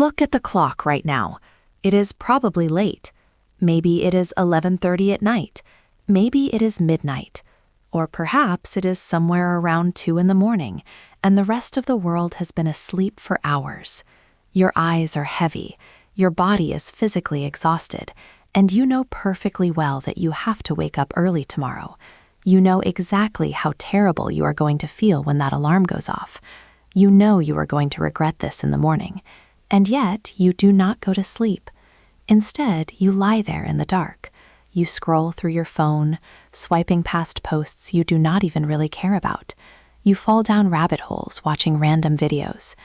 Look at the clock right now. It is probably late. Maybe it is 11:30 at night. Maybe it is midnight. Or perhaps it is somewhere around 2 in the morning, and the rest of the world has been asleep for hours. Your eyes are heavy, your body is physically exhausted, and you know perfectly well that you have to wake up early tomorrow. You know exactly how terrible you are going to feel when that alarm goes off. You know you are going to regret this in the morning. And yet, you do not go to sleep. Instead, you lie there in the dark. You scroll through your phone, swiping past posts you do not even really care about. You fall down rabbit holes watching random videos.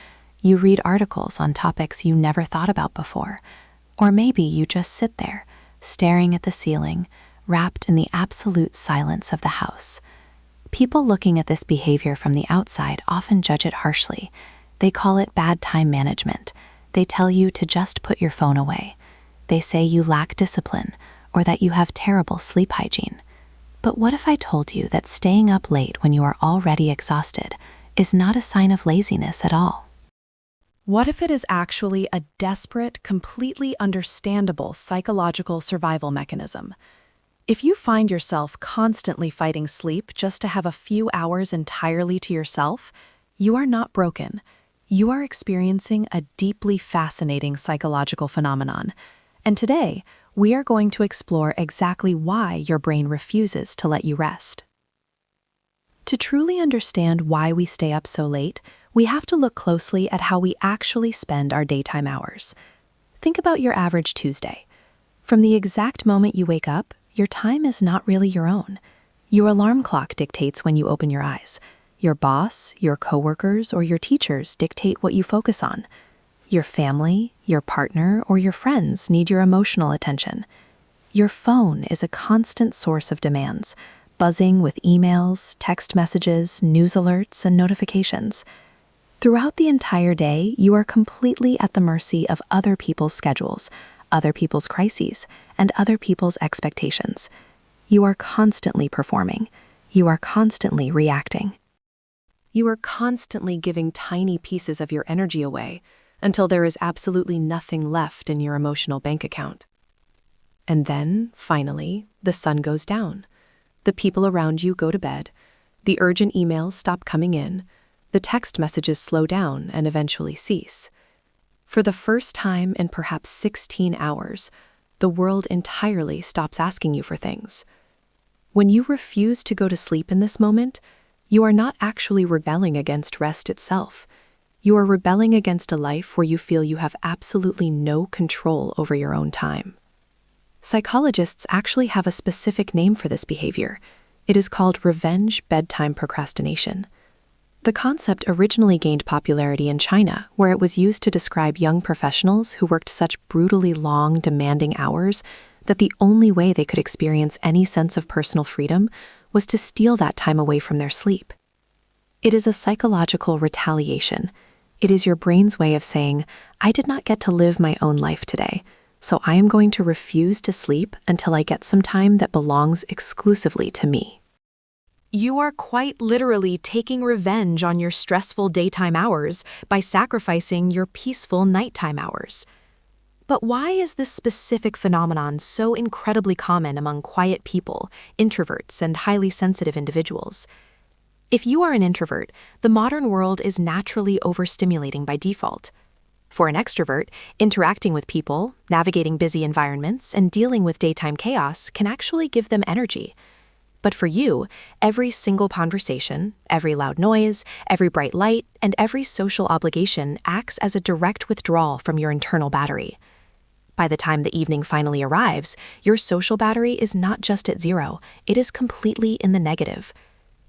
You read articles on topics you never thought about before. Or maybe you just sit there, staring at the ceiling, wrapped in the absolute silence of the house. People looking at this behavior from the outside often judge it harshly. They call it bad time management. They tell you to just put your phone away. They say you lack discipline or that you have terrible sleep hygiene. But what if I told you that staying up late when you are already exhausted is not a sign of laziness at all? What if it is actually a desperate, completely understandable psychological survival mechanism? If you find yourself constantly fighting sleep just to have a few hours entirely to yourself, you are not broken. You are experiencing a deeply fascinating psychological phenomenon. And today, we are going to explore exactly why your brain refuses to let you rest. To truly understand why we stay up so late, we have to look closely at how we actually spend our daytime hours. Think about your average Tuesday. From the exact moment you wake up, your time is not really your own. Your alarm clock dictates when you open your eyes. Your boss, your coworkers, or your teachers dictate what you focus on. Your family, your partner, or your friends need your emotional attention. Your phone is a constant source of demands, buzzing with emails, text messages, news alerts, and notifications. Throughout the entire day, you are completely at the mercy of other people's schedules, other people's crises, and other people's expectations. You are constantly performing. You are constantly reacting. You are constantly giving tiny pieces of your energy away until there is absolutely nothing left in your emotional bank account. And then, finally, the sun goes down. The people around you go to bed. The urgent emails stop coming in. The text messages slow down and eventually cease. For the first time in perhaps 16 hours, the world entirely stops asking you for things. When you refuse to go to sleep in this moment, you are not actually rebelling against rest itself. You are rebelling against a life where you feel you have absolutely no control over your own time. Psychologists actually have a specific name for this behavior. It is called revenge bedtime procrastination. The concept originally gained popularity in China, where it was used to describe young professionals who worked such brutally long, demanding hours that the only way they could experience any sense of personal freedom was to steal that time away from their sleep. It is a psychological retaliation. It is your brain's way of saying, I did not get to live my own life today, so I am going to refuse to sleep until I get some time that belongs exclusively to me. You are quite literally taking revenge on your stressful daytime hours by sacrificing your peaceful nighttime hours. But why is this specific phenomenon so incredibly common among quiet people, introverts, and highly sensitive individuals? If you are an introvert, the modern world is naturally overstimulating by default. For an extrovert, interacting with people, navigating busy environments, and dealing with daytime chaos can actually give them energy. But for you, every single conversation, every loud noise, every bright light, and every social obligation acts as a direct withdrawal from your internal battery. By the time the evening finally arrives, your social battery is not just at zero, it is completely in the negative.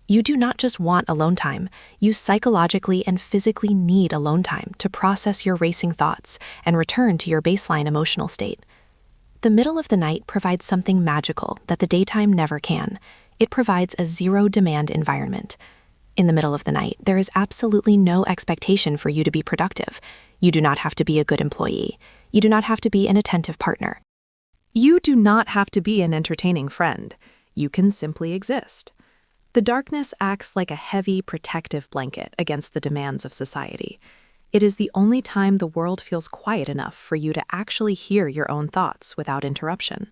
You do not just want alone time, you psychologically and physically need alone time to process your racing thoughts and return to your baseline emotional state. The middle of the night provides something magical that the daytime never can. It provides a zero-demand environment. In the middle of the night, there is absolutely no expectation for you to be productive. You do not have to be a good employee. You do not have to be an attentive partner. You do not have to be an entertaining friend. You can simply exist. The darkness acts like a heavy, protective blanket against the demands of society. It is the only time the world feels quiet enough for you to actually hear your own thoughts without interruption.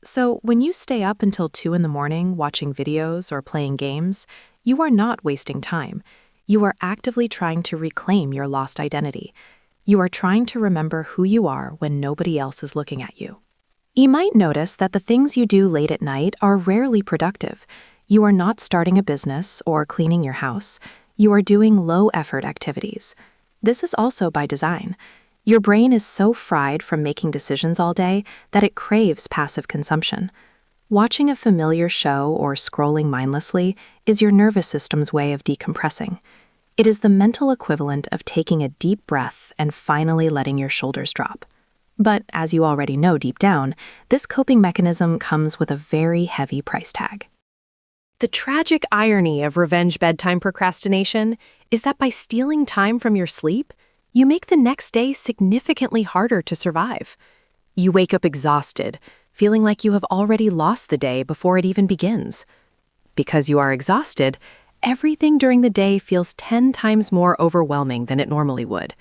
So, when you stay up until 2 in the morning watching videos or playing games, you are not wasting time. You are actively trying to reclaim your lost identity. You are trying to remember who you are when nobody else is looking at you. You might notice that the things you do late at night are rarely productive. You are not starting a business or cleaning your house. You are doing low-effort activities. This is also by design. Your brain is so fried from making decisions all day that it craves passive consumption. Watching a familiar show or scrolling mindlessly is your nervous system's way of decompressing. It is the mental equivalent of taking a deep breath and finally letting your shoulders drop. But as you already know deep down, this coping mechanism comes with a very heavy price tag. The tragic irony of revenge bedtime procrastination is that by stealing time from your sleep, you make the next day significantly harder to survive. You wake up exhausted, feeling like you have already lost the day before it even begins. Because you are exhausted, everything during the day feels 10 times more overwhelming than it normally would.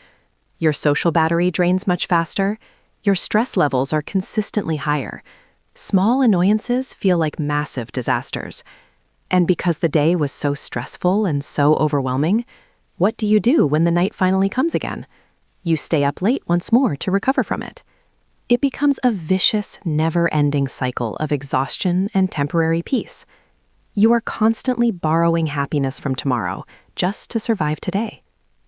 Your social battery drains much faster. Your stress levels are consistently higher. Small annoyances feel like massive disasters. And because the day was so stressful and so overwhelming, what do you do when the night finally comes again? You stay up late once more to recover from it. It becomes a vicious, never-ending cycle of exhaustion and temporary peace. You are constantly borrowing happiness from tomorrow just to survive today.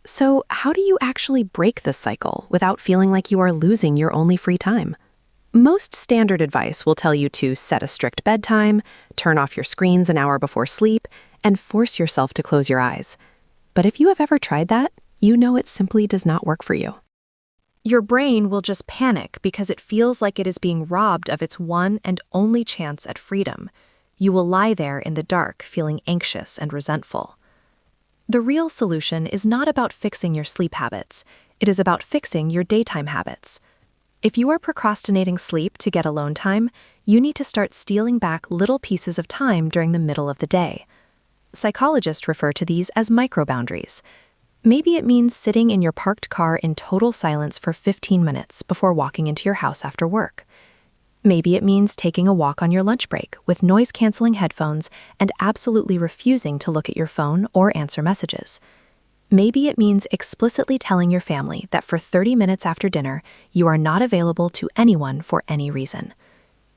So, how do you actually break this cycle without feeling like you are losing your only free time? Most standard advice will tell you to set a strict bedtime, turn off your screens an hour before sleep, and force yourself to close your eyes. But if you have ever tried that, you know it simply does not work for you. Your brain will just panic because it feels like it is being robbed of its one and only chance at freedom. You will lie there in the dark feeling anxious and resentful. The real solution is not about fixing your sleep habits. It is about fixing your daytime habits. If you are procrastinating sleep to get alone time, you need to start stealing back little pieces of time during the middle of the day. Psychologists refer to these as micro-boundaries. Maybe it means sitting in your parked car in total silence for 15 minutes before walking into your house after work. Maybe it means taking a walk on your lunch break with noise-canceling headphones and absolutely refusing to look at your phone or answer messages. Maybe it means explicitly telling your family that for 30 minutes after dinner, you are not available to anyone for any reason.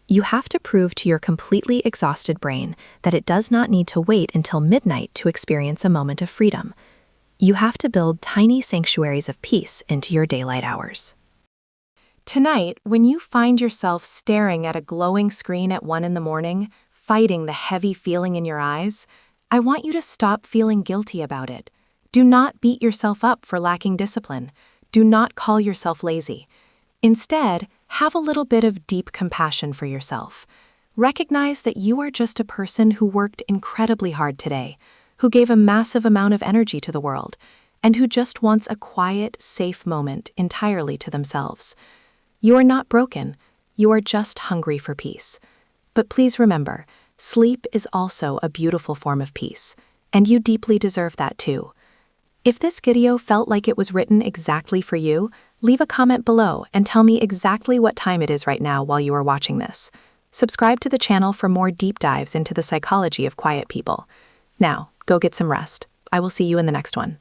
You have to prove to your completely exhausted brain that it does not need to wait until midnight to experience a moment of freedom. You have to build tiny sanctuaries of peace into your daylight hours. Tonight, when you find yourself staring at a glowing screen at 1 in the morning, fighting the heavy feeling in your eyes, I want you to stop feeling guilty about it. Do not beat yourself up for lacking discipline. Do not call yourself lazy. Instead, have a little bit of deep compassion for yourself. Recognize that you are just a person who worked incredibly hard today, who gave a massive amount of energy to the world, and who just wants a quiet, safe moment entirely to themselves. You are not broken. You are just hungry for peace. But please remember, sleep is also a beautiful form of peace, and you deeply deserve that too. If this video felt like it was written exactly for you, leave a comment below and tell me exactly what time it is right now while you are watching this. Subscribe to the channel for more deep dives into the psychology of quiet people. Now, go get some rest. I will see you in the next one.